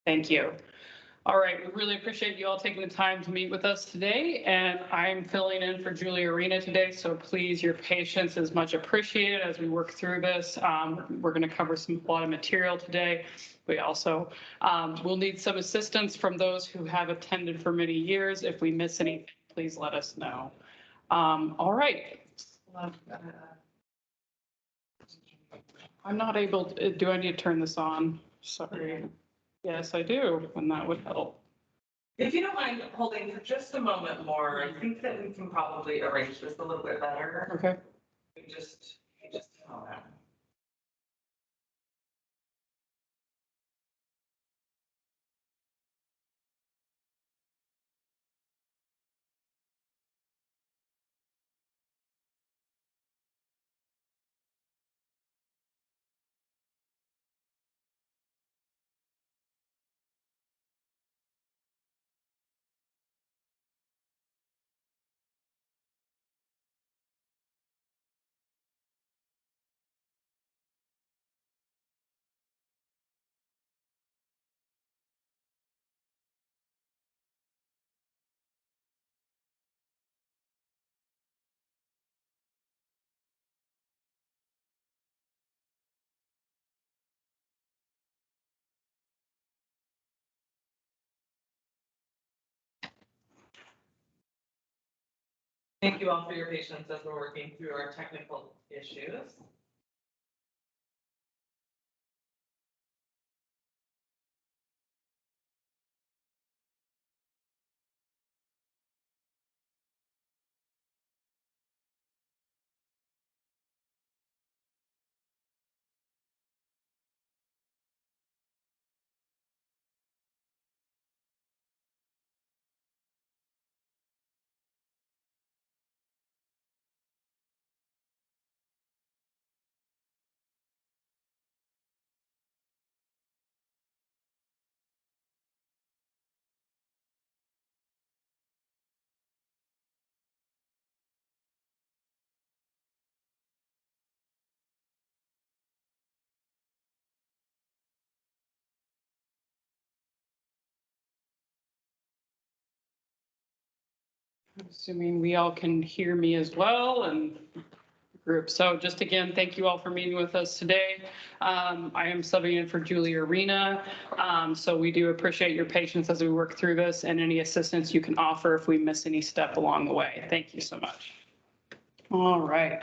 Thank you. All right, we really appreciate you all taking the time to meet with us today, and I'm filling in for Julia Arena today, so please, your patience is much appreciated as we work through this. We're going to cover a lot of material today. We also will need some assistance from those who have attended for many years. If we miss anything, please let us know. All right. I'm not able to, do I need to turn this on? Sorry. Yes, I do, and that would help. If you don't mind holding for just a moment more, I think that we can probably arrange this a little bit better. Okay. Just a moment. Thank you all for your patience as we're working through our technical issues. Assuming we all can hear me as well and group. So just again, thank you all for meeting with us today. I am subbing in for Julia Arena. So we do appreciate your patience as we work through this and any assistance you can offer if we miss any step along the way. Thank you so much. All right.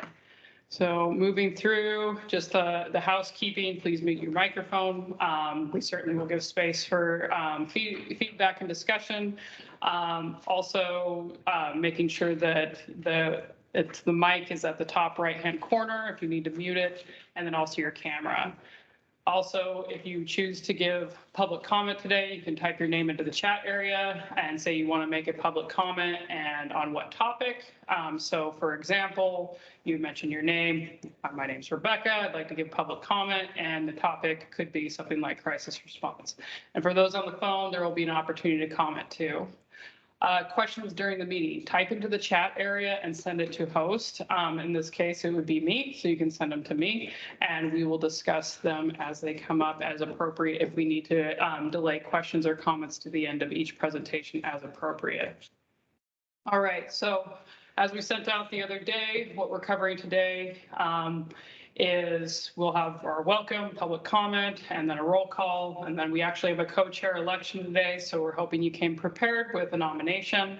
So moving through just the housekeeping, please mute your microphone. We certainly will give space for feedback and discussion. Also making sure that the mic is at the top right-hand corner if you need to mute it, and then also your camera. Also, if you choose to give public comment today, you can type your name into the chat area and say you want to make a public comment and on what topic. So for example, you mentioned your name. My name's Rebecca. I'd like to give public comment, and the topic could be something like crisis response. And for those on the phone, there will be an opportunity to comment too. Questions during the meeting, type into the chat area and send it to host. In this case, it would be me, so you can send them to me, and we will discuss them as they come up as appropriate if we need to delay questions or comments to the end of each presentation as appropriate. All right, so as we sent out the other day, what we're covering today is we'll have our welcome, public comment, and then a roll call. And then we actually have a co-chair election today, so we're hoping you came prepared with a nomination.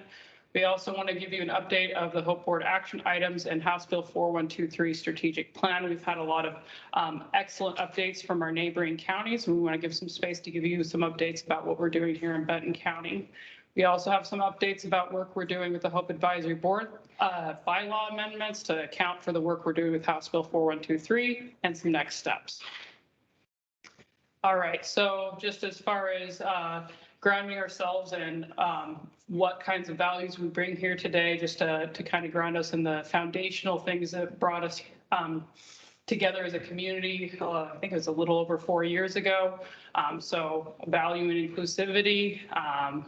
We also want to give you an update of the HOPE Board action items and House Bill 4123 Strategic Plan. We've had a lot of excellent updates from our neighboring counties, and we want to give some space to give you some updates about what we're doing here in Benton County. We also have some updates about work we're doing with the HOPE Advisory Board, bylaw amendments to account for the work we're doing with House Bill 4123, and some next steps. All right, so just as far as grounding ourselves in what kinds of values we bring here today, just to kind of ground us in the foundational things that brought us together as a community, I think it was a little over 4 years ago. So value and inclusivity,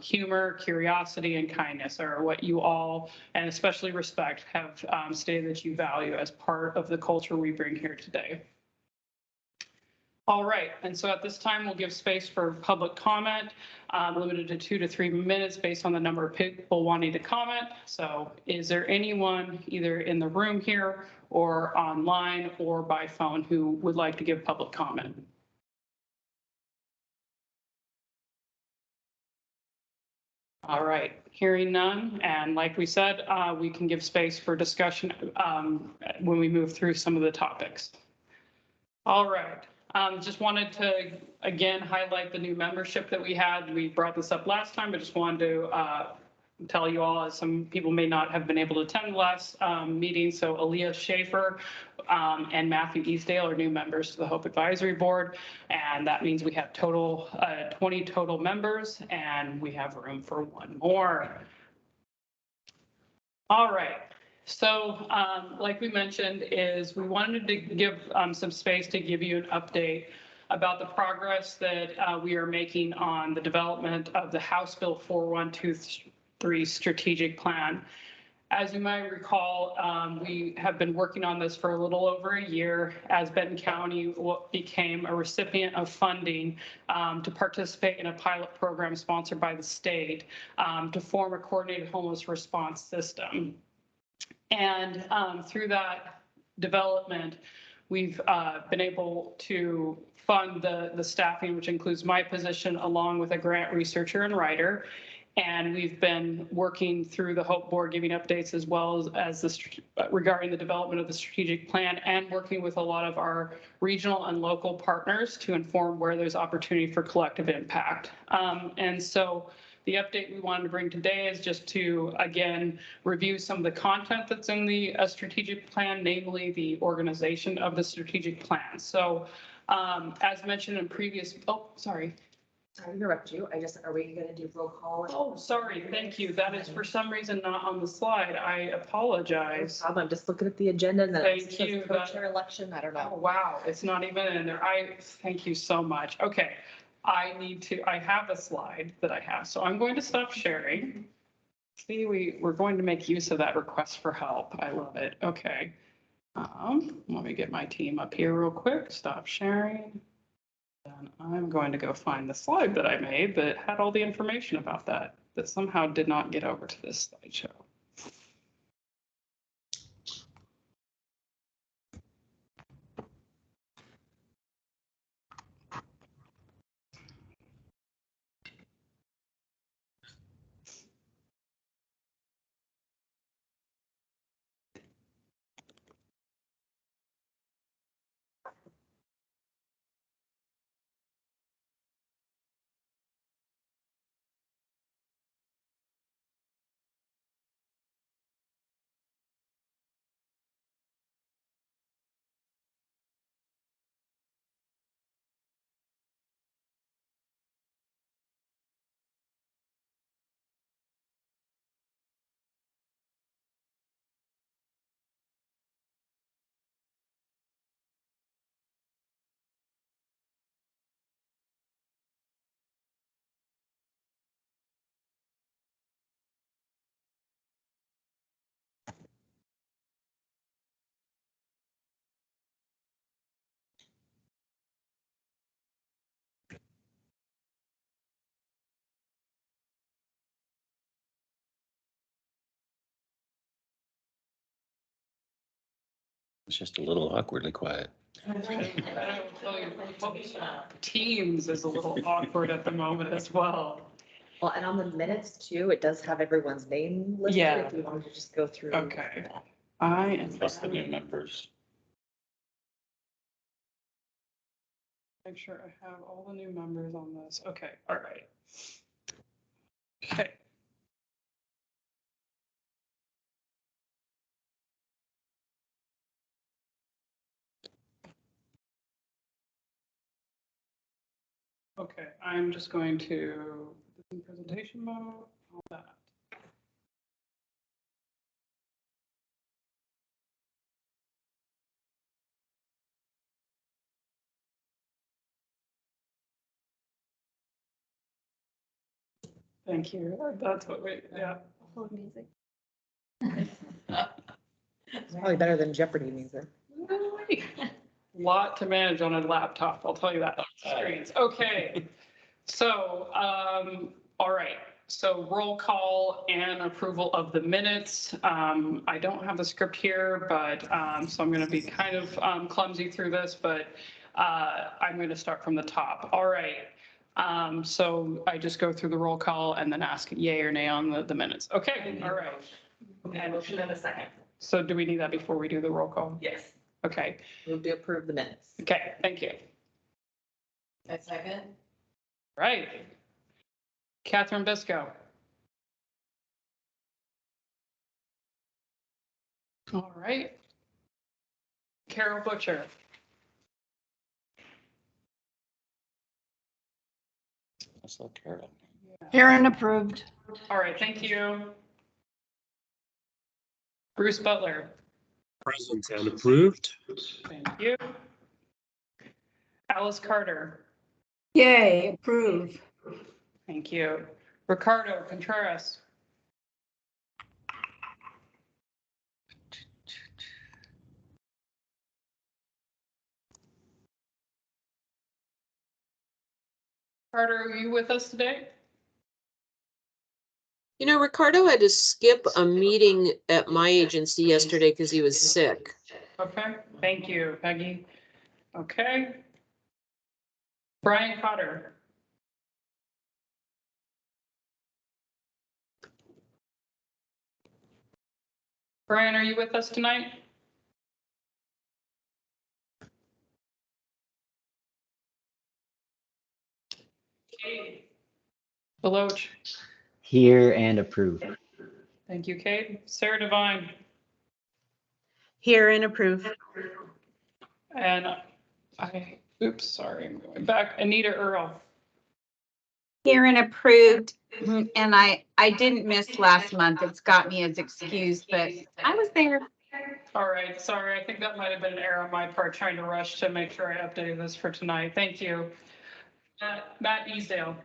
humor, curiosity, and kindness are what you all, and especially respect, have stated that you value as part of the culture we bring here today. All right, and so at this time, we'll give space for public comment, limited to 2 to 3 minutes based on the number of people wanting to comment. So is there anyone either in the room here or online or by phone who would like to give public comment? All right, hearing none, and like we said, we can give space for discussion when we move through some of the topics. All right, just wanted to, again, highlight the new membership that we had. We brought this up last time, but just wanted to tell you all, as some people may not have been able to attend the last meeting. So Aaliyah Schaefer and Matthew Easdale are new members to the Hope Advisory Board. And that means we have total 20 total members, and we have room for one more. All right. So like we mentioned, is we wanted to give some space to give you an update about the progress that we are making on the development of the House Bill 4123 Strategic Plan. As you might recall, we have been working on this for a little over a year as Benton County became a recipient of funding to participate in a pilot program sponsored by the state to form a coordinated homeless response system. And through that development, we've been able to fund the staffing, which includes my position, along with a grant researcher and writer. And we've been working through the HOPE board, giving updates as well as regarding the development of the strategic plan, and working with a lot of our regional and local partners to inform where there's opportunity for collective impact. And so the update we wanted to bring today is just to, again, review some of the content that's in the strategic plan, namely the organization of the strategic plan. So as mentioned in previous, sorry to interrupt you. Are we going to do roll call? Oh, sorry. Thank you. That is for some reason not on the slide. I apologize. No problem. I'm just looking at the agenda and then Thank you. Co-chair election. I don't know. Oh, wow. It's not even in there. Thank you so much. Okay. I have a slide that I have. So I'm going to stop sharing. See, we're going to make use of that request for help. I love it. Okay. Let me get my team up here real quick. Stop sharing. And I'm going to go find the slide that I made that had all the information about that somehow did not get over to this slideshow. It's just a little awkwardly quiet. Teams is a little awkward at the moment as well. Well, and on the minutes too, it does have everyone's name listed. Yeah. If you wanted to just go through. Okay. I am Plus the new members. make sure I have all the new members on this. Okay. All right. Okay. Okay, I'm just going to presentation mode, all that. Thank you. That's what we, yeah. Music. It's probably better than Jeopardy music. Lot to manage on a laptop, I'll tell you that. Screens. Okay. So, all right. So roll call and approval of the minutes. I don't have the script here, but, so I'm going to be kind of clumsy through this, but I'm going to start from the top. All right. So I just go through the roll call and then ask yay or nay on the minutes. Okay. All right. Okay, motion in a second. So do we need that before we do the roll call? Yes. Okay. Move to approve the minutes. Okay. Thank you. A second. Right. Catherine Bisco. All right. Carol Butcher. I saw Carol. Aaron approved. All right, thank you. Bruce Butler. Present and approved. Thank you. Alice Carter. Yay, approve. Thank you. Ricardo Contreras. Carter, are you with us today? You know, Ricardo had to skip a meeting at my agency yesterday because he was sick. Okay, thank you, Peggy. Okay. Brian Cotter. Brian, are you with us tonight? Kate Deloach. Here and approve. Thank you, Kate. Sarah Devine. Here and approve. And oops, sorry, I'm going back. Anita Earl. Here and approved. And I didn't miss last month. It's got me as excused, but I was there. All right, sorry, I think that might have been an error on my part, trying to rush to make sure I updated this for tonight. Thank you. Matt Easdale.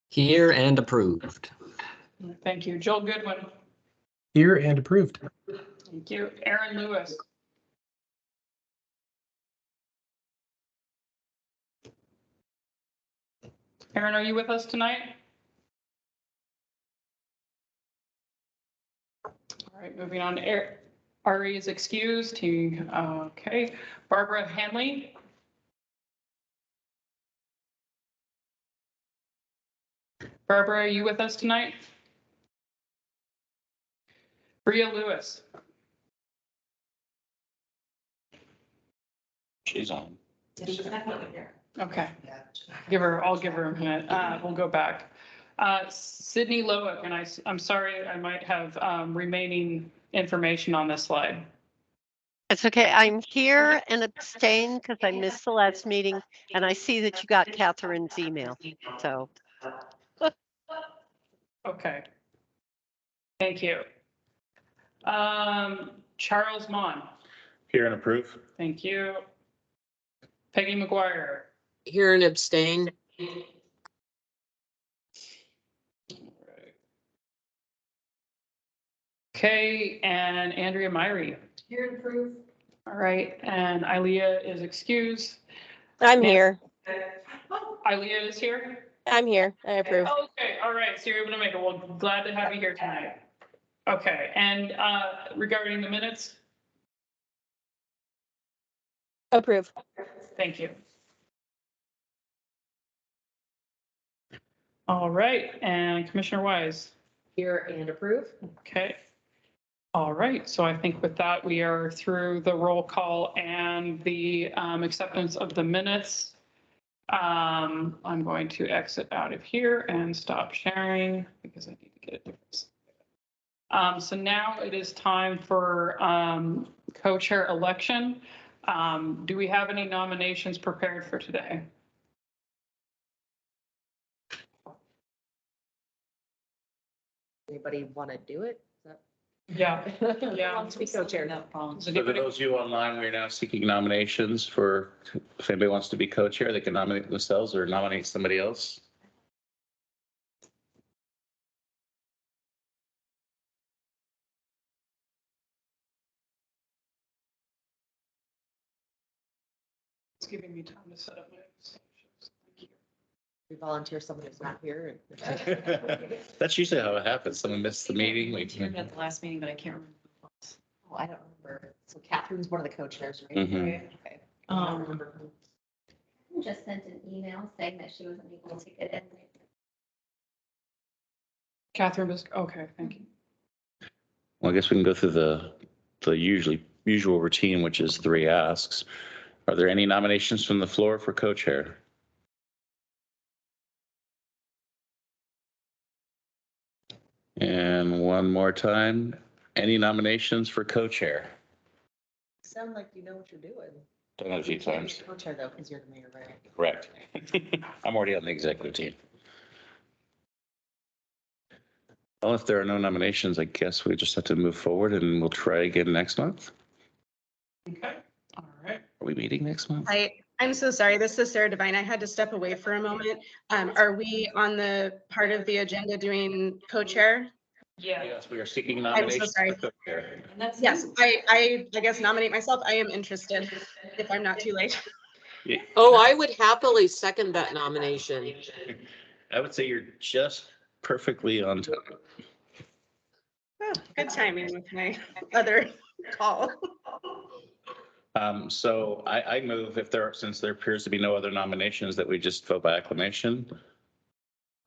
Here and approved. Thank you. Joel Goodwin. Here and approved. Thank you. Aaron Lewis. Aaron, are you with us tonight? All right, moving on. Ari is excused. Okay. Barbara Hanley. Barbara, are you with us tonight? Bria Lewis. She's on. She's definitely here. Okay. I'll give her a minute. We'll go back. Sydney Loic, and I'm sorry, I might have remaining information on this slide. It's okay. I'm here and abstain because I missed the last meeting and I see that you got Catherine's email. So. Okay. Thank you. Charles Mon. Here and approve. Thank you. Peggy McGuire. Here and abstain. Okay, and Andrea Myrie. Here and approve. All right, and Ilea is excused. I'm here. Ilea is here? I'm here. I approve. Okay, all right, so you're able to make it. Well, glad to have you here tonight. Okay, and regarding the minutes? Approve. Thank you. All right, and Commissioner Wise. Here and approve. Okay. All right, so I think with that, we are through the roll call and the acceptance of the minutes. I'm going to exit out of here and stop sharing because I need to get a different. So now it is time for co-chair election. Do we have any nominations prepared for today? Anybody want to do it? Yeah. Yeah. Wants to be co-chair. So for those of you online, we're now seeking nominations for, if anybody wants to be co-chair, they can nominate themselves or nominate somebody else. It's giving me time to set up my. Thank you. We volunteer someone who's not here. That's usually how it happens. Someone missed the meeting. We Volunteered at the last meeting, but I can't remember who it was. Oh, I don't remember. So Catherine's one of the co-chairs, right? Mhm. Right, okay. I don't remember who. Just sent an email saying that she wasn't able to get in. Catherine was, okay, thank you. Well, I guess we can go through the usual routine, which is 3 asks. Are there any nominations from the floor for co-chair? And one more time, any nominations for co-chair? Sound like you know what you're doing. Done it a few You can't be times. Co-chair though, because you're the mayor, right? Correct. I'm already on the executive team. Well, if there are no nominations, I guess we just have to move forward and we'll try again next month. Okay, all right. Are we meeting next month? I'm so sorry. This is Sarah Devine. I had to step away for a moment. Are we on the part of the agenda doing co-chair? Yeah. Yes, we are seeking so nominations sorry. for co-chair. Yes, I guess nominate myself. I am interested if I'm not too late. Oh, I would happily second that nomination. I would say you're just perfectly on time. Oh, good timing with my other call. So I move since there appears to be no other nominations, that we just vote by acclamation.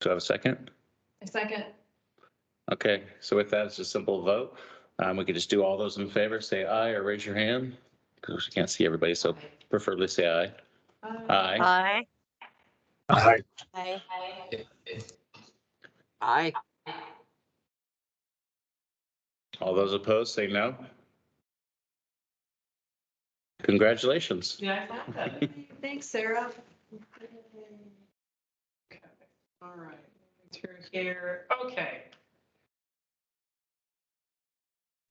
Do I have a second? A second. Okay, so with that, it's a simple vote. We could just do all those in favor, say aye or raise your hand, because we can't see everybody, so preferably say aye. Aye. Aye. Aye. Aye. All those opposed, say no. Congratulations. Yeah, I thought that. Thanks, Sarah. Okay, all right. Through here, okay.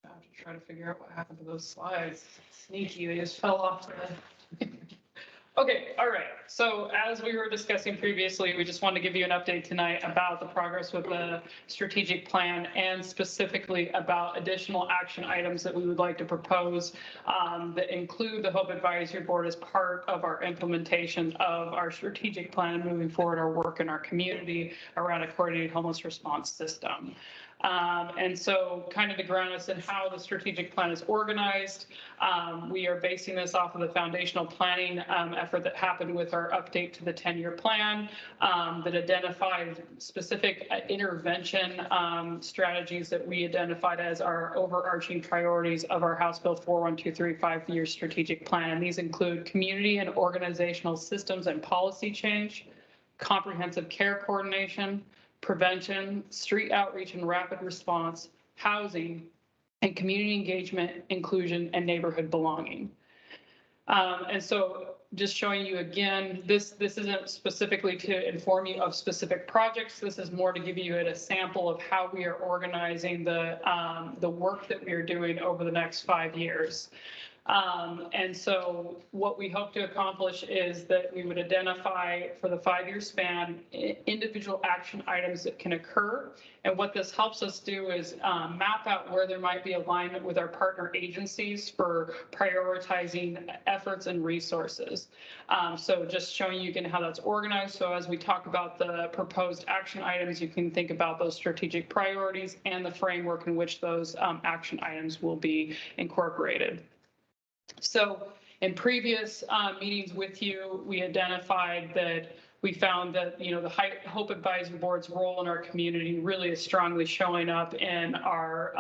I have to try to figure out what happened to those slides. Sneaky, they just fell off the. Okay, all right. So as we were discussing previously, we just wanted to give you an update tonight about the progress with the strategic plan and specifically about additional action items that we would like to propose that include the Hope Advisory Board as part of our implementation of our strategic plan and moving forward our work in our community around a coordinated homeless response system. And so kind of to ground us in how the strategic plan is organized, we are basing this off of the foundational planning effort that happened with our update to the 10-year plan that identified specific intervention strategies that we identified as our overarching priorities of our House Bill 4123 5-year strategic plan. And these include community and organizational systems and policy change, comprehensive care coordination, prevention, street outreach and rapid response, housing, and community engagement, inclusion, and neighborhood belonging. And so just showing you again, this isn't specifically to inform you of specific projects. This is more to give you a sample of how we are organizing the work that we are doing over the next 5 years. And so what we hope to accomplish is that we would identify for the 5-year span individual action items that can occur. And what this helps us do is map out where there might be alignment with our partner agencies for prioritizing efforts and resources. So just showing you again how that's organized. So as we talk about the proposed action items, you can think about those strategic priorities and the framework in which those action items will be incorporated. So in previous meetings with you, we identified that we found that, you know, the Hope Advisory Board's role in our community really is strongly showing up in our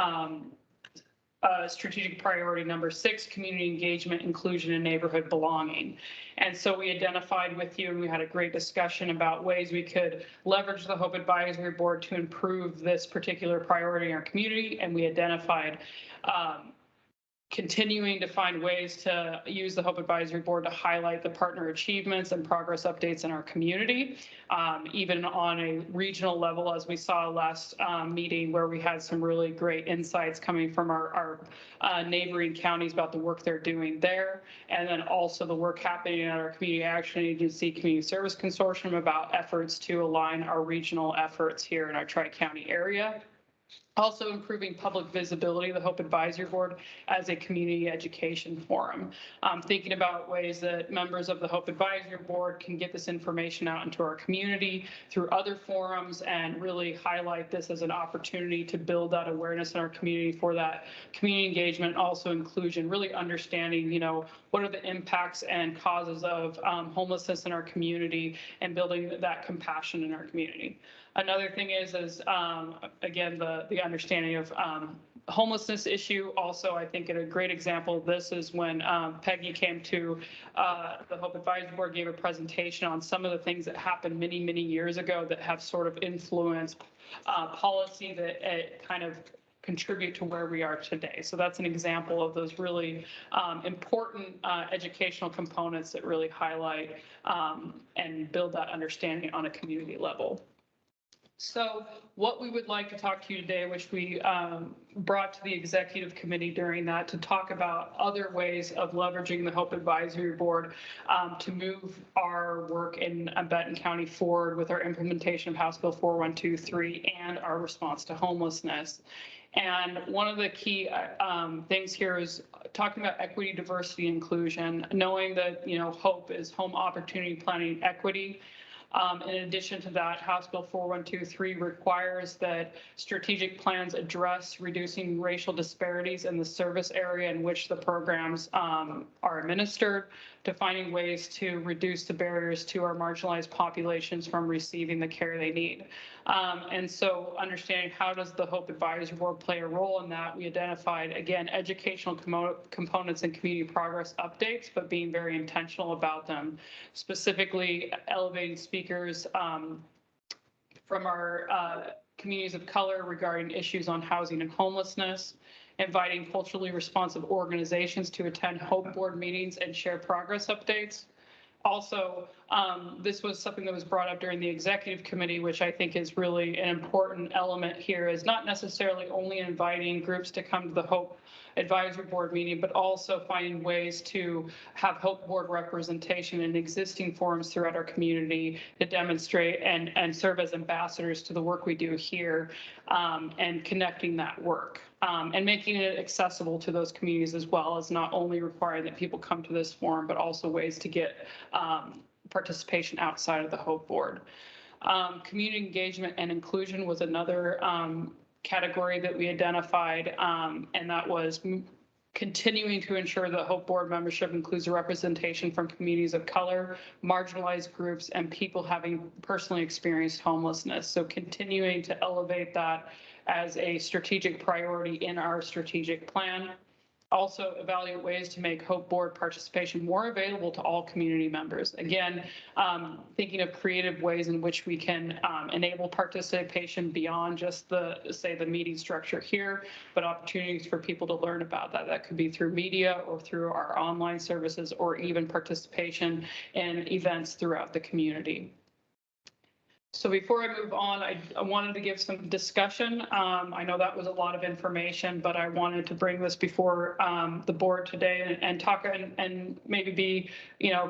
strategic priority number 6, community engagement, inclusion, and neighborhood belonging. And so we identified with you and we had a great discussion about ways we could leverage the Hope Advisory Board to improve this particular priority in our community. And we identified continuing to find ways to use the Hope Advisory Board to highlight the partner achievements and progress updates in our community, even on a regional level, as we saw last meeting where we had some really great insights coming from our neighboring counties about the work they're doing there, and then also the work happening at our Community Action Agency Community Service Consortium about efforts to align our regional efforts here in our Tri-County area. Also improving public visibility of the HOPE Advisory Board as a community education forum. Thinking about ways that members of the HOPE Advisory Board can get this information out into our community through other forums and really highlight this as an opportunity to build that awareness in our community for that community engagement, also inclusion, really understanding, what are the impacts and causes of homelessness in our community and building that compassion in our community. Another thing is again, the understanding of homelessness issue. Also, I think a great example of this is when Peggy came to the HOPE Advisory Board, gave a presentation on some of the things that happened many, many years ago that have sort of influenced policy that kind of contribute to where we are today. So that's an example of those really important educational components that really highlight and build that understanding on a community level. So what we would like to talk to you today, which we brought to the executive committee during that, to talk about other ways of leveraging the HOPE Advisory Board to move our work in Benton County forward with our implementation of House Bill 4123 and our response to homelessness. And one of the key things here is talking about equity, diversity, inclusion, knowing that, HOPE is home opportunity planning equity. In addition to that, House Bill 4123 requires that strategic plans address reducing racial disparities in the service area in which the programs are administered, defining ways to reduce the barriers to our marginalized populations from receiving the care they need. And so understanding how does the HOPE Advisory Board play a role in that, we identified, again, educational components and community progress updates, but being very intentional about them, specifically elevating speakers from our communities of color regarding issues on housing and homelessness, inviting culturally responsive organizations to attend HOPE Board meetings and share progress updates. Also, this was something that was brought up during the executive committee, which I think is really an important element here, is not necessarily only inviting groups to come to the HOPE Advisory Board meeting, but also finding ways to have HOPE Board representation in existing forums throughout our community to demonstrate and serve as ambassadors to the work we do here, and connecting that work. And making it accessible to those communities, as well as not only requiring that people come to this forum, but also ways to get participation outside of the HOPE Board. Community engagement and inclusion was another category that we identified, and that was continuing to ensure that HOPE Board membership includes a representation from communities of color, marginalized groups, and people having personally experienced homelessness. So continuing to elevate that as a strategic priority in our strategic plan. Also evaluate ways to make HOPE Board participation more available to all community members. Again, thinking of creative ways in which we can enable participation beyond just the meeting structure here, but opportunities for people to learn about that. That could be through media or through our online services, or even participation in events throughout the community. So before I move on, I wanted to give some discussion. I know that was a lot of information, but I wanted to bring this before the board today and talk and maybe be,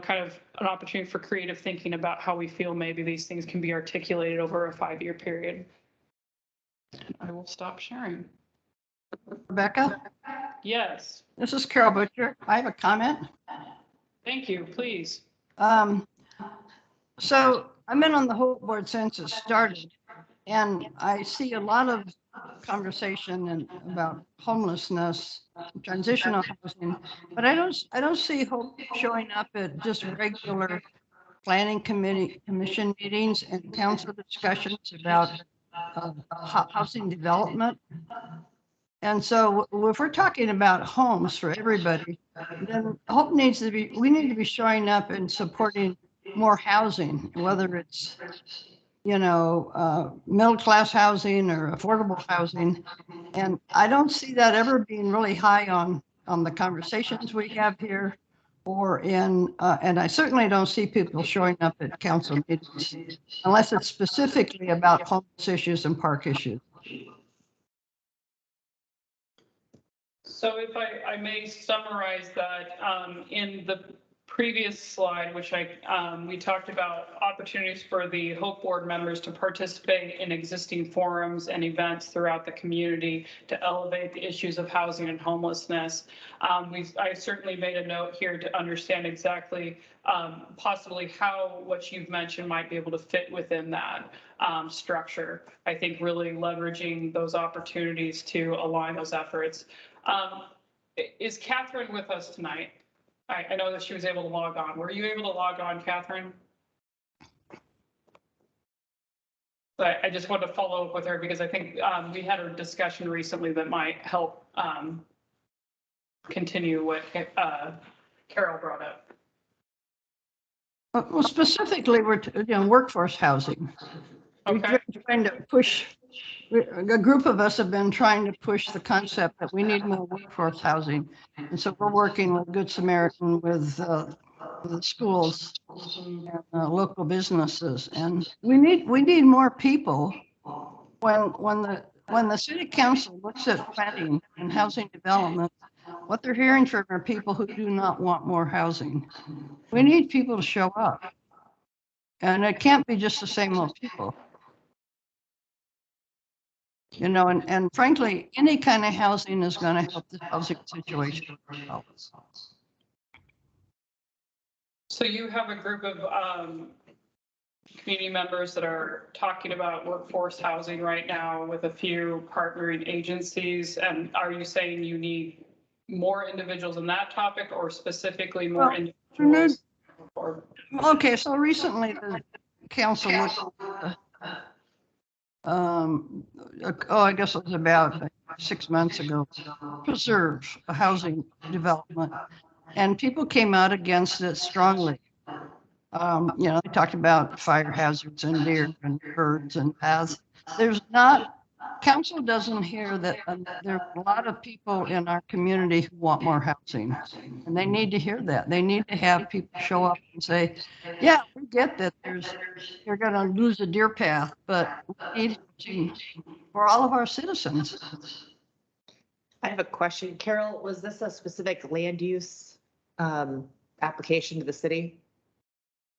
kind of an opportunity for creative thinking about how we feel maybe these things can be articulated over a 5-year period. And I will stop sharing. Rebecca? Yes. This is Carol Butcher. I have a comment. Thank you, please. So I've been on the HOPE Board since it started, and I see a lot of conversation about homelessness, transitional housing, but I don't see HOPE showing up at just regular planning commission meetings and council discussions about housing development. And so if we're talking about homes for everybody, then HOPE we need to be showing up and supporting more housing, whether it's, middle-class housing or affordable housing. And I don't see that ever being really high on the conversations we have here, or and I certainly don't see people showing up at council meetings unless it's specifically about homeless issues and park issues. So if I may summarize that, in the previous slide, which we talked about opportunities for the HOPE board members to participate in existing forums and events throughout the community to elevate the issues of housing and homelessness. I certainly made a note here to understand exactly possibly how what you've mentioned might be able to fit within that structure. I think really leveraging those opportunities to align those efforts. Is Catherine with us tonight? I know that she was able to log on. Were you able to log on, Catherine? But I just wanted to follow up with her because I think we had a discussion recently that might help continue what Carol brought up. Well, specifically, we're workforce housing. Okay. We're trying to push. A group of us have been trying to push the concept that we need more workforce housing, and so we're working with Good Samaritan, with the schools, and local businesses, and we need more people. When the city council looks at planning and housing development, what they're hearing from are people who do not want more housing. We need people to show up, and it can't be just the same old people. And frankly, any kind of housing is going to help the housing situation. So you have a group of community members that are talking about workforce housing right now with a few partnering agencies. And are you saying you need more individuals in that topic, or specifically more individuals? Okay, so recently the council looked I guess it was about 6 months ago, preserve housing development, and people came out against it strongly. They talked about fire hazards and deer and birds and paths. Council doesn't hear that there are a lot of people in our community who want more housing, and they need to hear that. They need to have people show up and say, yeah, we get that you're going to lose a deer path, but we need housing for all of our citizens. I have a question. Carol, was this a specific land use application to the city?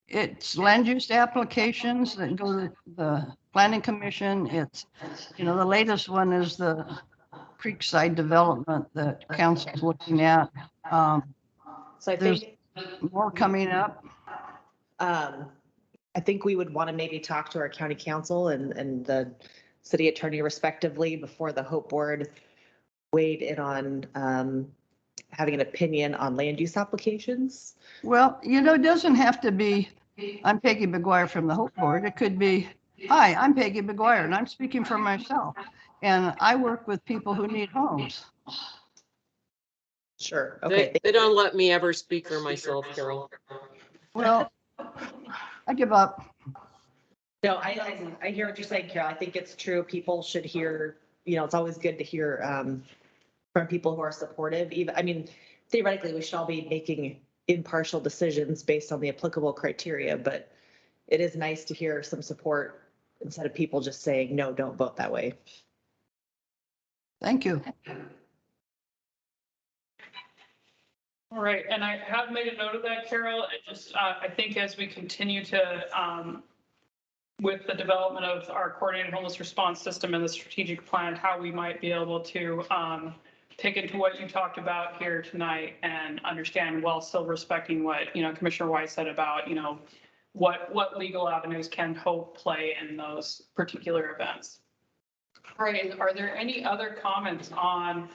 It's land use applications that go to the planning commission. It's, the latest one is the Creekside development that council is looking at. So there's more coming up. I think we would want to maybe talk to our county council and the city attorney respectively before the HOPE board weighed in on having an opinion on land use applications. Well, it doesn't have to be, I'm Peggy McGuire from the HOPE board. It could be, hi, I'm Peggy McGuire and I'm speaking for myself. And I work with people who need homes. Sure. Okay. They don't let me ever speak for myself, Carol. Well, I give up. No, I hear what you're saying, Carol. I think it's true. People should hear, it's always good to hear from people who are supportive. Theoretically, we should all be making impartial decisions based on the applicable criteria, but it is nice to hear some support instead of people just saying, no, don't vote that way. Thank you. All right, and I have made a note of that, Carol. I think as we continue to, with the development of our coordinated homeless response system and the strategic plan, how we might be able to take into what you talked about here tonight and understand, while still respecting what, Commissioner White said about, what legal avenues can HOPE play in those particular events. All right, are there any other comments on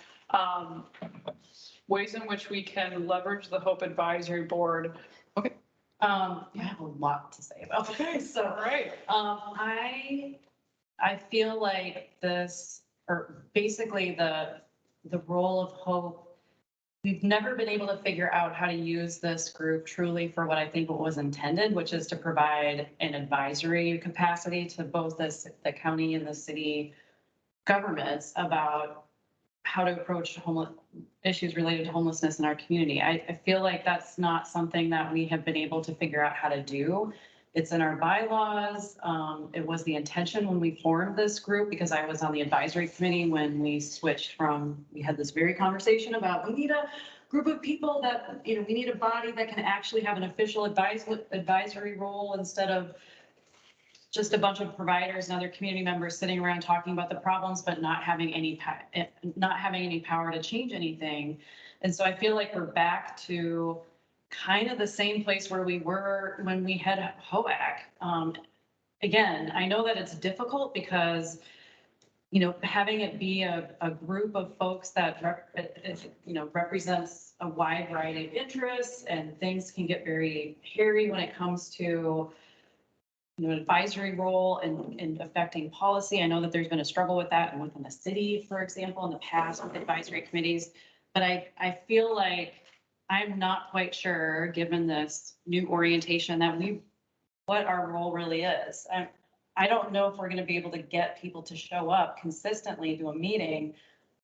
ways in which we can leverage the HOPE Advisory Board? Okay. I have a lot to say about this. So, right. I feel like this, or basically the role of HOPE, we've never been able to figure out how to use this group truly for what I think what was intended, which is to provide an advisory capacity to both the county and the city governments about how to approach issues related to homelessness in our community. I feel like that's not something that we have been able to figure out how to do. It's in our bylaws. It was the intention when we formed this group, because I was on the advisory committee when we switched from, we had this very conversation about we need a group of people that, you know, we need a body that can actually have an official advisory role instead of just a bunch of providers and other community members sitting around talking about the problems, but not having any power to change anything. And so I feel like we're back to kind of the same place where we were when we had HOAC. Again, I know that it's difficult because, you know, having it be a group of folks that, represents a wide variety of interests, and things can get very hairy when it comes to, you know, advisory role and affecting policy. I know that there's been a struggle with that and within the city, for example, in the past with advisory committees. But I feel like I'm not quite sure, given this new orientation, that what our role really is. I don't know if we're going to be able to get people to show up consistently to a meeting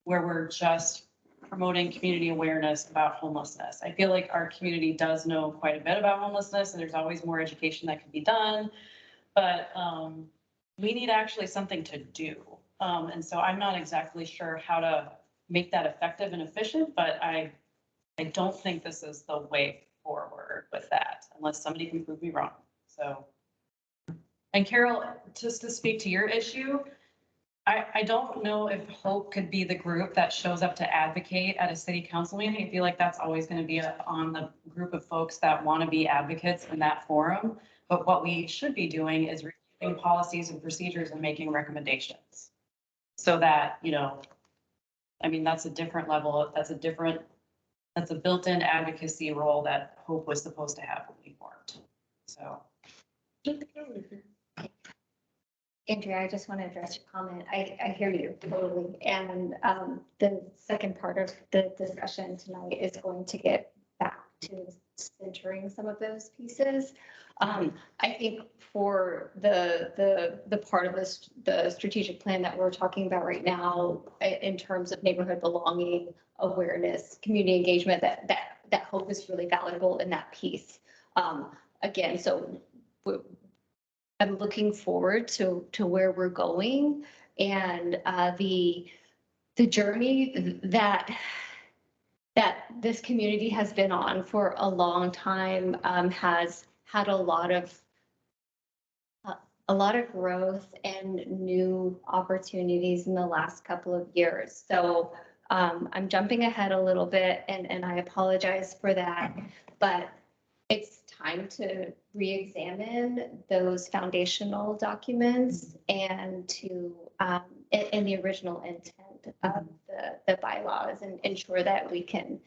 where we're just promoting community awareness about homelessness. I feel like our community does know quite a bit about homelessness, and there's always more education that can be done. But we need actually something to do. And so I'm not exactly sure how to make that effective and efficient, but I don't think this is the way forward with that, unless somebody can prove me wrong. So, and Carol, just to speak to your issue, I don't know if HOPE could be the group that shows up to advocate at a city council meeting. I feel like that's always going to be on the group of folks that want to be advocates in that forum. But what we should be doing is reviewing policies and procedures and making recommendations. So that, you know, I mean, that's a different level. That's a built-in advocacy role that HOPE was supposed to have when we formed. So. Andrea, I just want to address your comment. I hear you totally. And the second part of the discussion tonight is going to get back to centering some of those pieces. I think for the part of this, the strategic plan that we're talking about right now, in terms of neighborhood belonging, awareness, community engagement, that HOPE is really valuable in that piece. Again, so I'm looking forward to where we're going, and the journey that this community has been on for a long time has had a lot of growth and new opportunities in the last couple of years. So I'm jumping ahead a little bit, and I apologize for that, but it's time to re-examine those foundational documents and to in the original intent of the bylaws, and ensure that we can,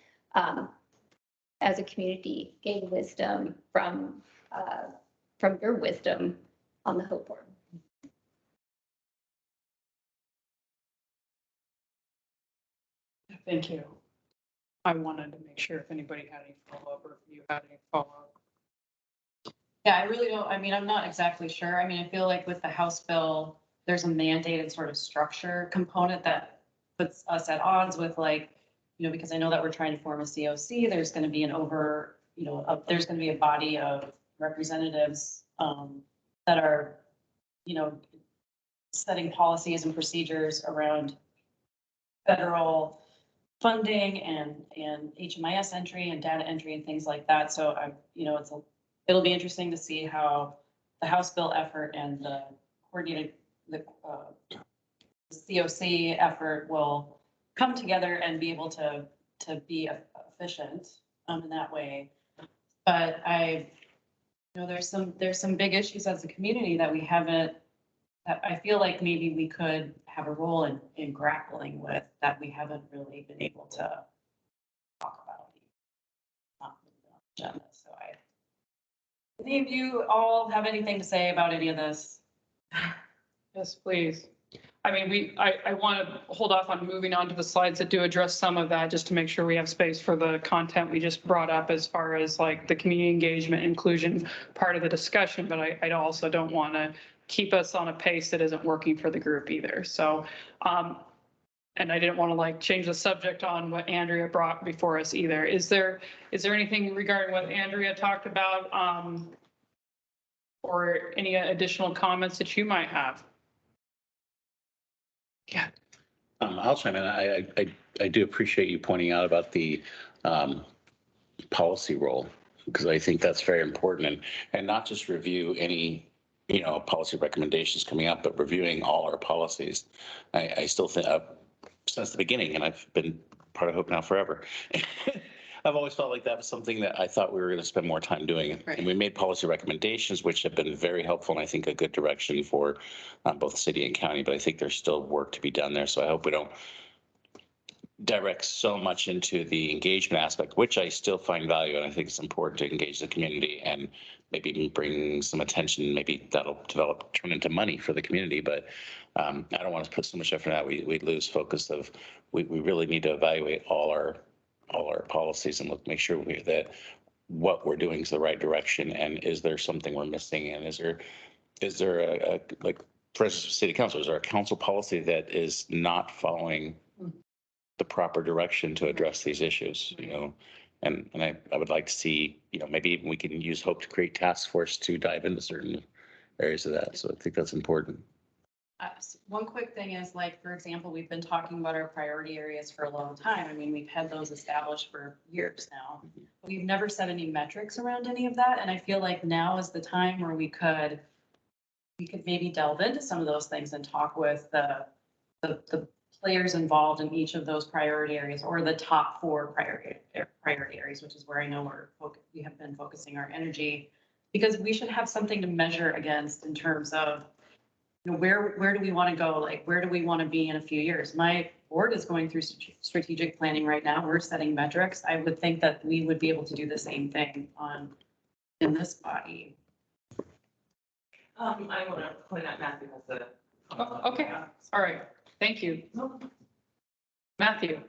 as a community, gain wisdom from your wisdom on the HOPE board. Thank you. I wanted to make sure if anybody had any follow-up, or if you had any follow-up. Yeah, I really don't, I mean, I'm not exactly sure. I mean, I feel like with the House bill, there's a mandated sort of structure component that puts us at odds with, like, you know, because I know that we're trying to form a COC, there's going to be there's going to be a body of representatives that are, you know, setting policies and procedures around federal funding and HMIS entry and data entry and things like that. So it'll be interesting to see how the House bill effort and the coordinated COC effort will come together and be able to be efficient in that way. But there's some big issues as a community that we haven't, that I feel like maybe we could have a role in grappling with, that we haven't really been able to talk about. So any of you all have anything to say about any of this? Yes, please. I mean, I want to hold off on moving on to the slides that do address some of that, just to make sure we have space for the content we just brought up as far as like the community engagement inclusion part of the discussion. But I also don't want to keep us on a pace that isn't working for the group either. So, and I didn't want to like change the subject on what Andrea brought before us either. Is there anything regarding what Andrea talked about, or any additional comments that you might have? Yeah. I'll chime in. I do appreciate you pointing out about the policy role, because I think that's very important, and not just review any, policy recommendations coming up, but reviewing all our policies. I still think, since the beginning, and I've been part of Hope now forever. I've always felt like that was something that I thought we were going to spend more time doing. Right. And we made policy recommendations, which have been very helpful and I think a good direction for both the city and county, but I think there's still work to be done there. So I hope we don't direct so much into the engagement aspect, which I still find value. And I think it's important to engage the community and maybe even bring some attention. Maybe that'll turn into money for the community. But I don't want to put so much effort in that. We lose focus of, we really need to evaluate all our policies and make sure that what we're doing is the right direction. And is there something we're missing? And is there a like, for instance, city council, is there a council policy that is not following the proper direction to address these issues, and I would like to see, maybe even we can use Hope to create task force to dive into certain areas of that. So I think that's important. One quick thing is, like, for example, we've been talking about our priority areas for a long time. I mean, we've had those established for years now. We've never set any metrics around any of that. And I feel like now is the time where we could maybe delve into some of those things and talk with the players involved in each of those priority areas, or the top 4 priority areas, which is where I know we have been focusing our energy, because we should have something to measure against in terms of, where do we want to go? Like, where do we want to be in a few years? My board is going through strategic planning right now. We're setting metrics. I would think that we would be able to do the same thing in this body. I want to point out Matthew has the. Oh, okay, all right, thank you. Matthew.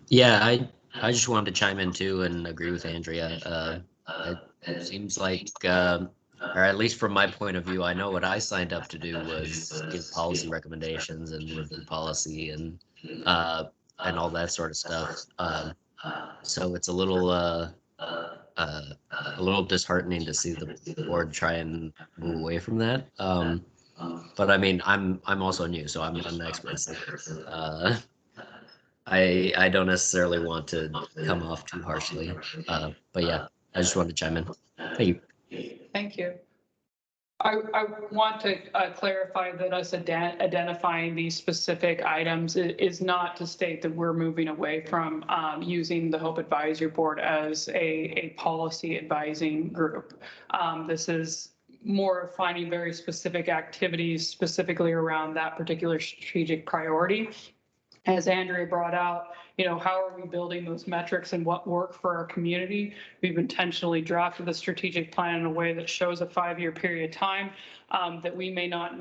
Yeah, I just wanted to chime in too and agree with Andrea. It seems like, or at least from my point of view, I know what I signed up to do was give policy recommendations and review policy and all that sort of stuff. So it's a little disheartening to see the board try and move away from that. But I mean, I'm also new, so I'm not an expert. I don't necessarily want to come off too harshly. But yeah, I just wanted to chime in. Thank you. Thank you. I want to clarify that us identifying these specific items is not to state that we're moving away from using the Hope Advisory Board as a policy advising group. This is more of finding very specific activities specifically around that particular strategic priority. As Andrea brought out, how are we building those metrics and what work for our community? We've intentionally drafted the strategic plan in a way that shows a 5-year period of time that we may not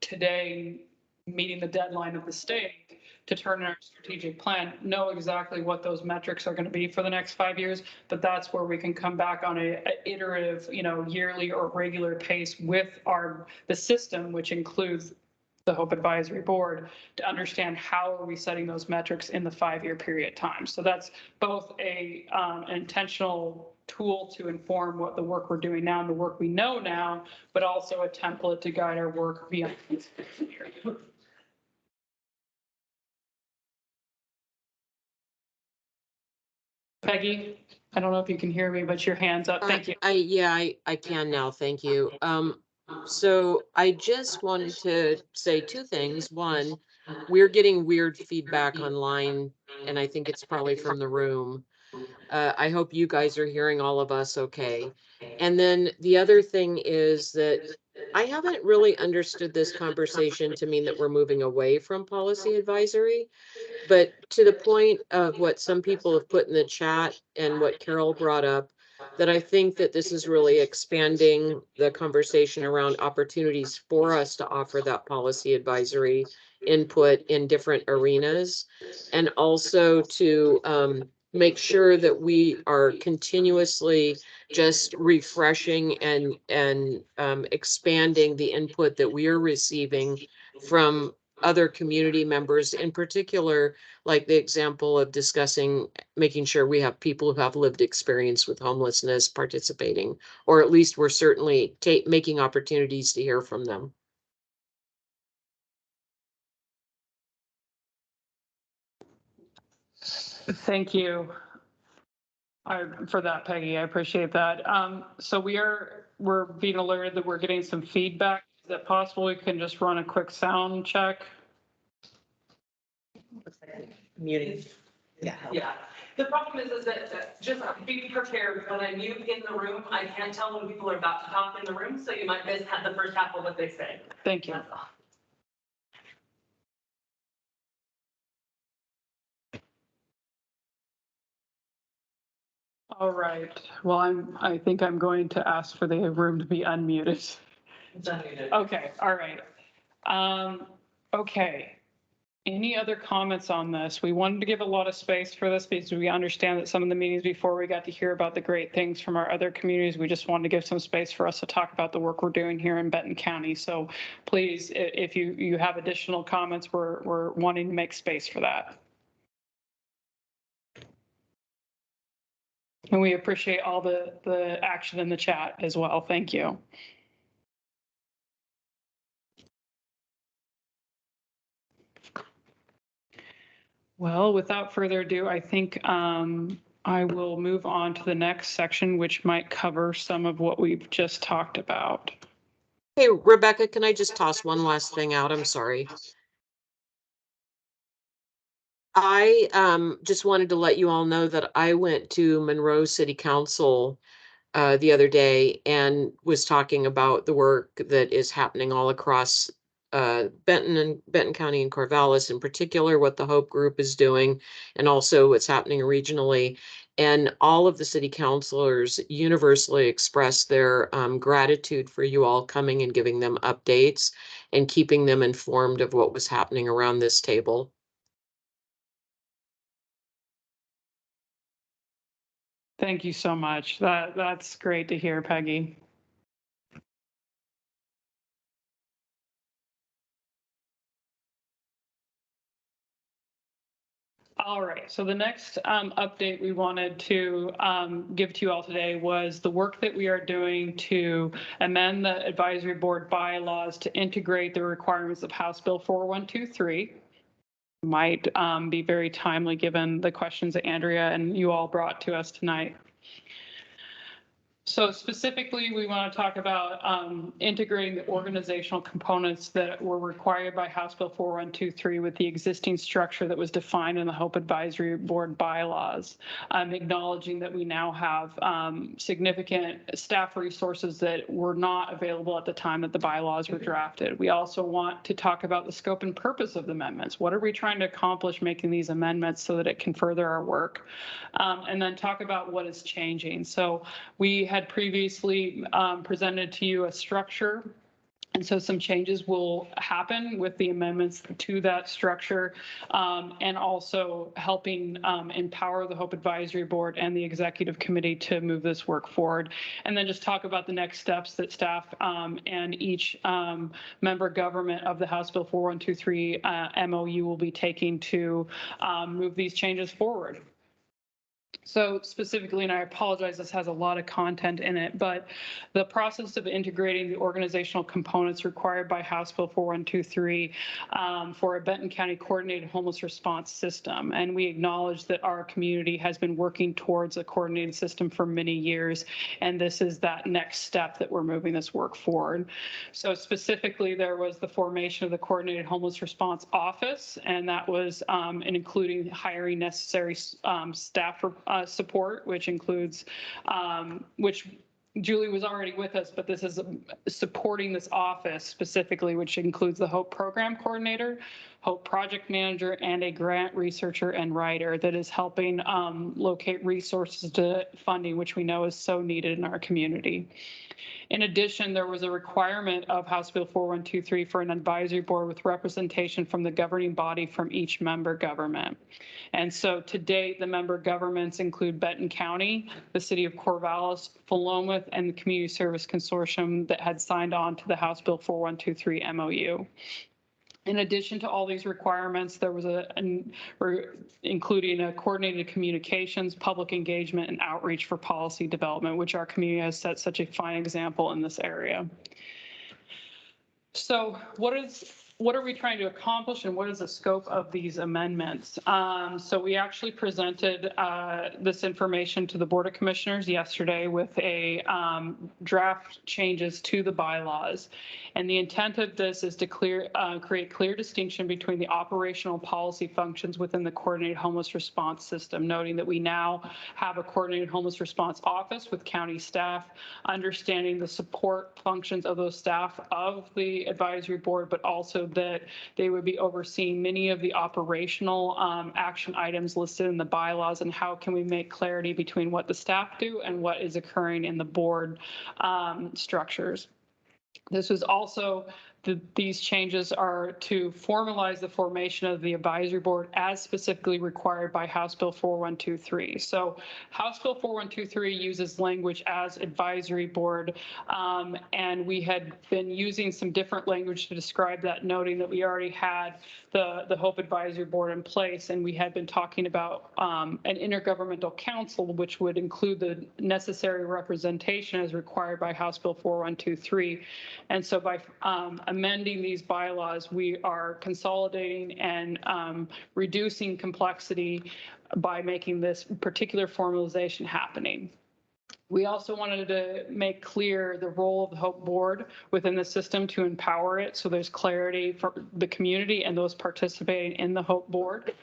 today, meeting the deadline of the state to turn in our strategic plan, know exactly what those metrics are going to be for the next 5 years. But that's where we can come back on a iterative, yearly or regular pace with the system, which includes the Hope Advisory Board, to understand how are we setting those metrics in the 5-year period of time. So that's both an intentional tool to inform what the work we're doing now and the work we know now, but also a template to guide our work beyond this year. Peggy, I don't know if you can hear me, but your hand's up. Thank you. I can now. Thank you. So I just wanted to say 2 things. One, we're getting weird feedback online, and I think it's probably from the room. I hope you guys are hearing all of us okay. And then the other thing is that I haven't really understood this conversation to mean that we're moving away from policy advisory. But to the point of what some people have put in the chat and what Carol brought up, that I think that this is really expanding the conversation around opportunities for us to offer that policy advisory input in different arenas, and also to make sure that we are continuously just refreshing and expanding the input that we are receiving from other community members, in particular, like the example of discussing, making sure we have people who have lived experience with homelessness participating, or at least we're certainly making opportunities to hear from them. Thank you for that, Peggy. I appreciate that. So we're being alerted that we're getting some feedback. Is it possible we can just run a quick sound check? Looks like muting. Yeah. Yeah. The problem is that just be prepared. When I mute in the room, I can't tell when people are about to talk in the room, so you might miss the first half of what they say. Thank you. All right. Well, I think I'm going to ask for the room to be unmuted. It's unmuted. Okay. All right. Okay. Any other comments on this? We wanted to give a lot of space for this because we understand that some of the meetings before we got to hear about the great things from our other communities. We just wanted to give some space for us to talk about the work we're doing here in Benton County. So please, if you have additional comments, we're wanting to make space for that. And we appreciate all the action in the chat as well. Thank you. Well, without further ado, I think I will move on to the next section, which might cover some of what we've just talked about. Hey, Rebecca, can I just toss one last thing out? I'm sorry. I just wanted to let you all know that I went to Monroe City Council the other day and was talking about the work that is happening all across Benton County and Corvallis in particular, what the Hope Group is doing, and also what's happening regionally. And all of the city councilors universally expressed their gratitude for you all coming and giving them updates and keeping them informed of what was happening around this table. Thank you so much. That's great to hear, Peggy. All right, so the next update we wanted to give to you all today was the work that we are doing to amend the advisory board bylaws to integrate the requirements of House Bill 4123. Might be very timely given the questions that Andrea and you all brought to us tonight. So specifically, we want to talk about integrating the organizational components that were required by House Bill 4123 with the existing structure that was defined in the Hope Advisory Board bylaws, acknowledging that we now have significant staff resources that were not available at the time that the bylaws were drafted. We also want to talk about the scope and purpose of the amendments. What are we trying to accomplish making these amendments so that it can further our work? And then talk about what is changing. So we had previously presented to you a structure. And so some changes will happen with the amendments to that structure and also helping empower the Hope Advisory Board and the Executive Committee to move this work forward. And then just talk about the next steps that staff and each member government of the House Bill 4123 MOU will be taking to move these changes forward. So specifically, and I apologize, this has a lot of content in it, but the process of integrating the organizational components required by House Bill 4123 for a Benton County coordinated homeless response system. And we acknowledge that our community has been working towards a coordinated system for many years. And this is that next step that we're moving this work forward. So specifically, there was the formation of the coordinated homeless response office, and that was including hiring necessary staff support, which includes, which Julie was already with us, but this is supporting this office specifically, which includes the HOPE program coordinator, HOPE project manager, and a grant researcher and writer that is helping locate resources to funding, which we know is so needed in our community. In addition, there was a requirement of House Bill 4123 for an advisory board with representation from the governing body from each member government. And so to date, the member governments include Benton County, the city of Corvallis, Philomath, and the Community Service Consortium that had signed on to the House Bill 4123 MOU. In addition to all these requirements, there was including a coordinated communications, public engagement, and outreach for policy development, which our community has set such a fine example in this area. So what what are we trying to accomplish and what is the scope of these amendments? So we actually presented this information to the Board of Commissioners yesterday with a draft changes to the bylaws. And the intent of this is to create clear distinction between the operational policy functions within the coordinated homeless response system, noting that we now have a coordinated homeless response office with county staff, understanding the support functions of those staff of the advisory board, but also that they would be overseeing many of the operational action items listed in the bylaws, and how can we make clarity between what the staff do and what is occurring in the board structures. This was also, these changes are to formalize the formation of the advisory board as specifically required by House Bill 4123. So House Bill 4123 uses language as advisory board, and we had been using some different language to describe that, noting that we already had the HOPE advisory board in place, and we had been talking about an intergovernmental council, which would include the necessary representation as required by House Bill 4123. And so by amending these bylaws, we are consolidating and reducing complexity by making this particular formalization happening. We also wanted to make clear the role of the HOPE board within the system to empower it, so there's clarity for the community and those participating in the HOPE board.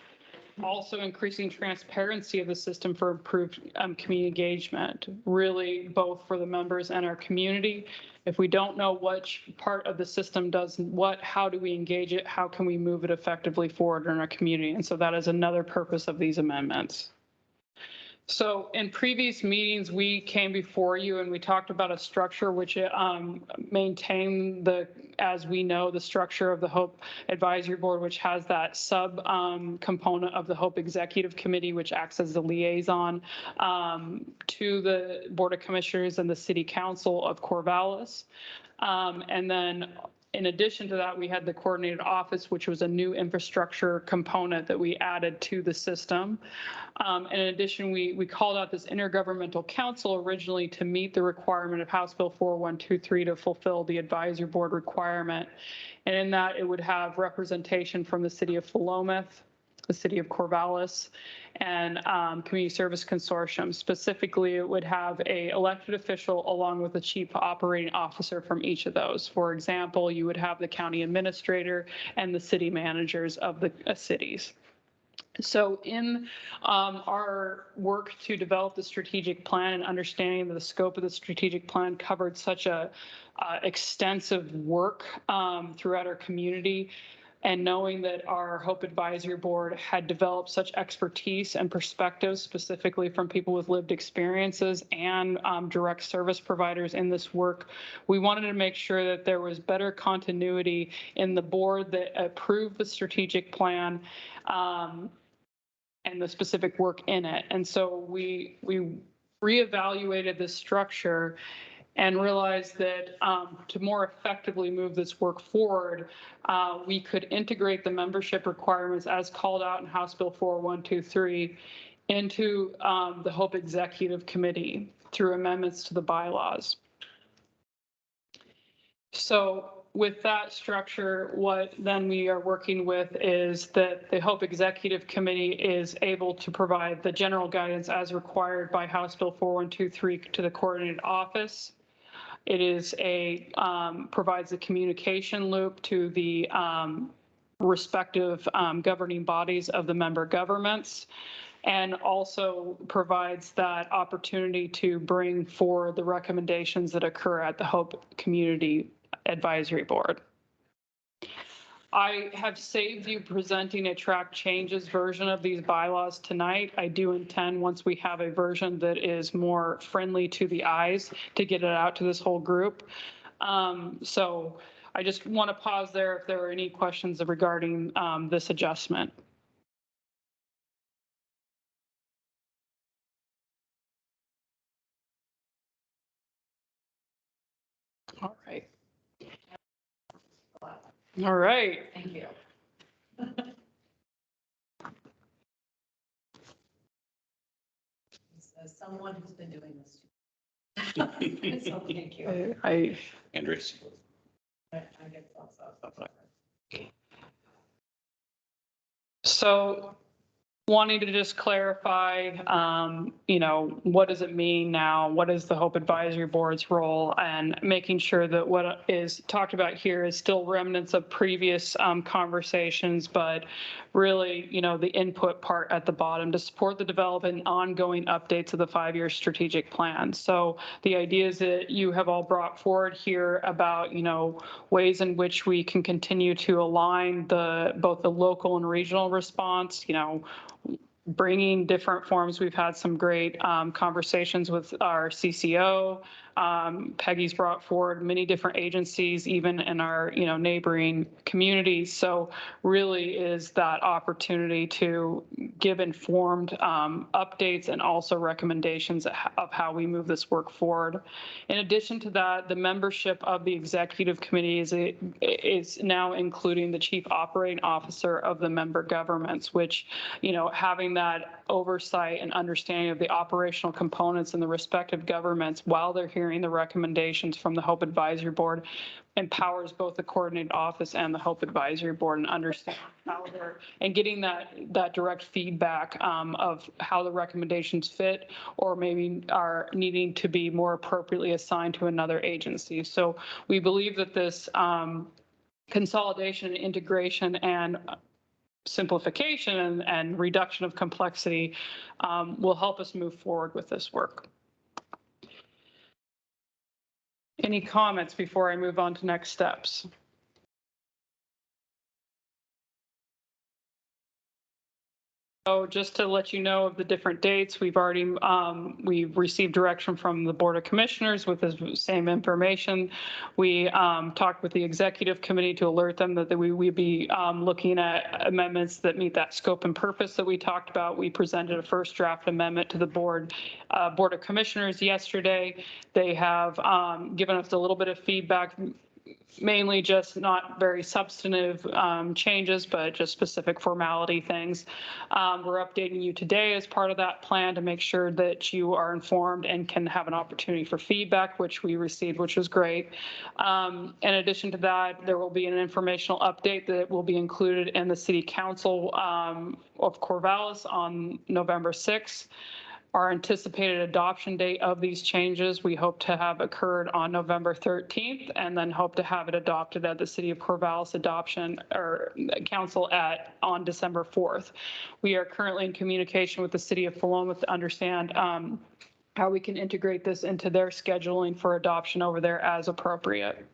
Also increasing transparency of the system for improved community engagement, really both for the members and our community. If we don't know which part of the system does what, how do we engage it? How can we move it effectively forward in our community? And so that is another purpose of these amendments. So in previous meetings, we came before you and we talked about a structure which maintained the, as we know, the structure of the HOPE Advisory Board, which has that sub component of the HOPE Executive Committee, which acts as the liaison to the Board of Commissioners and the City Council of Corvallis. And then in addition to that, we had the coordinated office, which was a new infrastructure component that we added to the system. In addition, we called out this intergovernmental council originally to meet the requirement of House Bill 4123 to fulfill the advisory board requirement. And in that, it would have representation from the city of Philomath, the city of Corvallis, and Community Service Consortium. Specifically, it would have a elected official along with the chief operating officer from each of those. For example, you would have the county administrator and the city managers of the cities. So in our work to develop the strategic plan and understanding that the scope of the strategic plan covered such a extensive work throughout our community, and knowing that our HOPE Advisory Board had developed such expertise and perspectives specifically from people with lived experiences and direct service providers in this work, we wanted to make sure that there was better continuity in the board that approved the strategic plan and the specific work in it. And so we reevaluated the structure and realized that to more effectively move this work forward, we could integrate the membership requirements as called out in House Bill 4123 into the HOPE Executive Committee through amendments to the bylaws. So with that structure, what then we are working with is that the HOPE Executive Committee is able to provide the general guidance as required by House Bill 4123 to the coordinated office. It is provides a communication loop to the respective governing bodies of the member governments, and also provides that opportunity to bring forward the recommendations that occur at the HOPE Community Advisory Board. I have saved you presenting a track changes version of these bylaws tonight. I do intend, once we have a version that is more friendly to the eyes, to get it out to this whole group. So I just want to pause there if there are any questions regarding this adjustment. All right. All right. Thank you. As someone who's been doing this. So thank you. I Andres. I get thoughts of. So wanting to just clarify, what does it mean now? What is the Hope Advisory Board's role? And making sure that what is talked about here is still remnants of previous conversations, but really, the input part at the bottom to support the development and ongoing updates of the 5-year strategic plan. So the ideas that you have all brought forward here about, ways in which we can continue to align both the local and regional response, bringing different forms. We've had some great conversations with our CCO. Peggy's brought forward many different agencies, even in our neighboring communities. So really is that opportunity to give informed updates and also recommendations of how we move this work forward. In addition to that, the membership of the executive committee is now including the chief operating officer of the member governments, which having that oversight and understanding of the operational components in the respective governments while they're hearing the recommendations from the Hope Advisory Board empowers both the coordinated office and the Hope Advisory Board and understanding how they're and getting that direct feedback of how the recommendations fit or maybe are needing to be more appropriately assigned to another agency. So we believe that this consolidation, integration, and simplification and reduction of complexity will help us move forward with this work. Any comments before I move on to next steps? So just to let you know of the different dates, we've received direction from the Board of Commissioners with the same information. We talked with the Executive Committee to alert them that we would be looking at amendments that meet that scope and purpose that we talked about. We presented a first draft amendment to the Board of Commissioners yesterday. They have given us a little bit of feedback, mainly just not very substantive changes, but just specific formality things. We're updating you today as part of that plan to make sure that you are informed and can have an opportunity for feedback, which we received, which was great. In addition to that, there will be an informational update that will be included in the City Council of Corvallis on November 6th. Our anticipated adoption date of these changes, we hope to have occurred on November 13th, and then hope to have it adopted at the City of Corvallis Adoption or Council on December 4th. We are currently in communication with the City of Philomath to understand how we can integrate this into their scheduling for adoption over there as appropriate.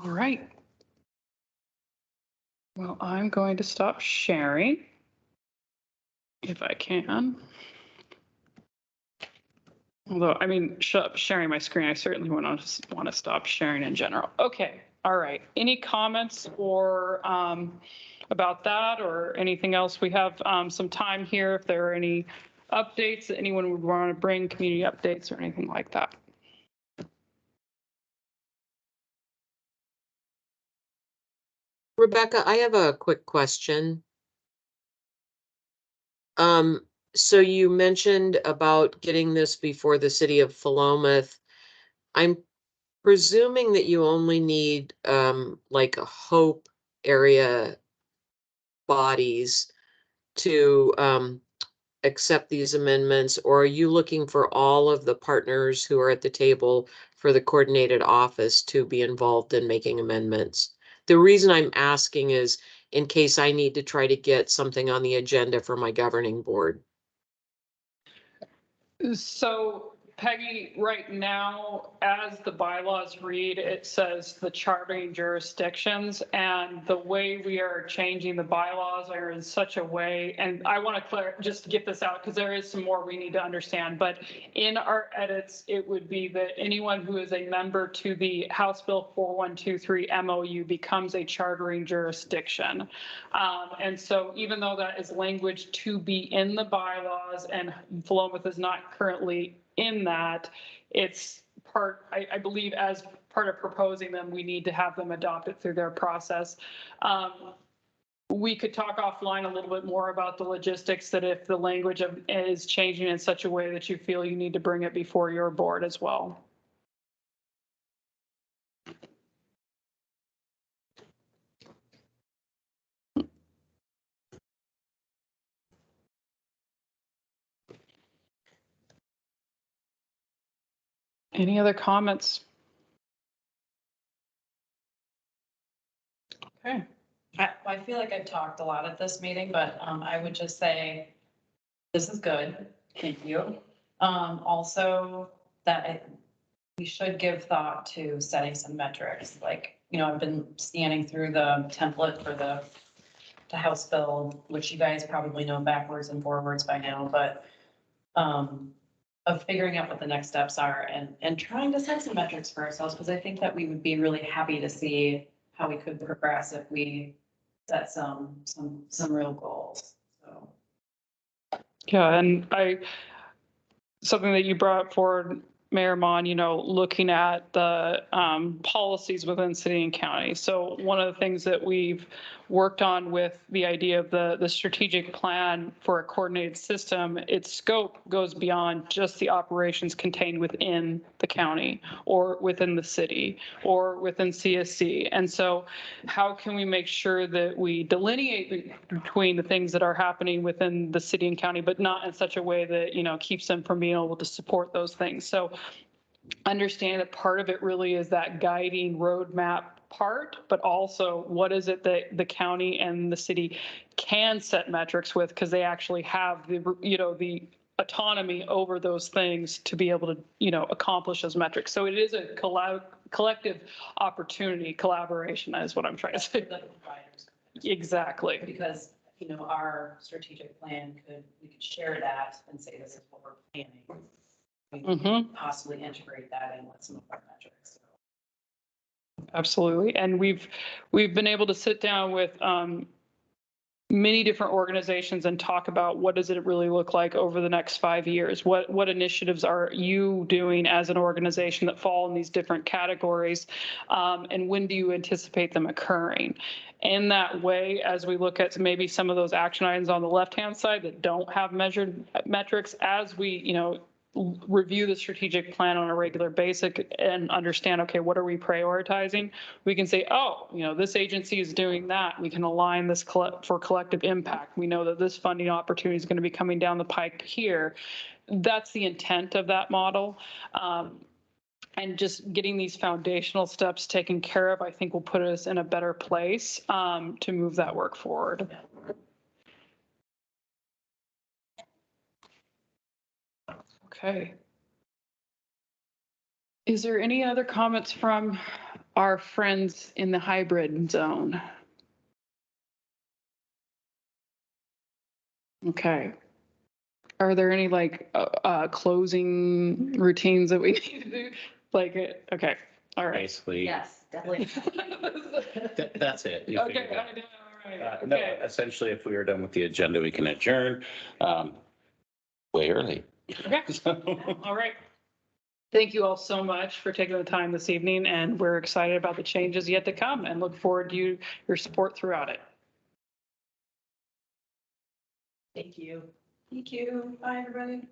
All right. Well, I'm going to stop sharing if I can. Although, sharing my screen, I certainly want to stop sharing in general. Okay. All right. Any comments or about that or anything else? We have some time here if there are any updates that anyone would want to bring, community updates or anything like that. Rebecca, I have a quick question. So you mentioned about getting this before the City of Philomath. I'm presuming that you only need like a Hope area bodies to accept these amendments, or are you looking for all of the partners who are at the table for the coordinated office to be involved in making amendments? The reason I'm asking is in case I need to try to get something on the agenda for my governing board. So Peggy, right now, as the bylaws read, it says the chartering jurisdictions, and the way we are changing the bylaws are in such a way, and I want to just get this out because there is some more we need to understand, but in our edits, it would be that anyone who is a member to the House Bill 4123 MOU becomes a chartering jurisdiction. And so even though that is language to be in the bylaws and Philomath is not currently in that, it's part, I believe as part of proposing them, we need to have them adopted through their process. We could talk offline a little bit more about the logistics, that if the language is changing in such a way that you feel you need to bring it before your board as well. Any other comments? Okay. I feel like I've talked a lot at this meeting, but I would just say, this is good. Thank you. Also, that we should give thought to setting some metrics. Like, I've been scanning through the template for the House bill, which you guys probably know backwards and forwards by now, but of figuring out what the next steps are and trying to set some metrics for ourselves, because I think that we would be really happy to see how we could progress if we set some real goals. So. Yeah, and something that you brought forward, Mayor Mon, looking at the policies within city and county. So one of the things that we've worked on with the idea of the strategic plan for a coordinated system, its scope goes beyond just the operations contained within the county or within the city or within CSC. And so how can we make sure that we delineate between the things that are happening within the city and county, but not in such a way that, keeps them from being able to support those things. So understand that part of it really is that guiding roadmap part, but also what is it that the county and the city can set metrics with, because they actually have the autonomy over those things to be able to accomplish those metrics. So it is a collective opportunity. Collaboration is what I'm trying to say. Exactly. Because our strategic plan we could share that and say this is what we're planning. We could possibly integrate that in with some of our metrics. Absolutely. And we've been able to sit down with many different organizations and talk about what does it really look like over the next 5 years? What initiatives are you doing as an organization that fall in these different categories? And when do you anticipate them occurring? In that way, as we look at maybe some of those action items on the left-hand side that don't have measured metrics, as we, review the strategic plan on a regular basis and understand, okay, what are we prioritizing? We can say, oh, this agency is doing that. We can align this for collective impact. We know that this funding opportunity is going to be coming down the pike here. That's the intent of that model. And just getting these foundational steps taken care of, I think will put us in a better place to move that work forward. Okay. Is there any other comments from our friends in the hybrid zone? Okay. Are there any closing routines that we need to do? Okay. All right. Basically. Yes, definitely. That's it. Okay. All right. No, Okay. essentially, if we are done with the agenda, we can adjourn way early. Okay. All right. Thank you all so much for taking the time this evening, and we're excited about the changes yet to come and look forward to your support throughout it. Thank you. Thank you. Bye, everybody.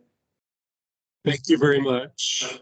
Thank you very much.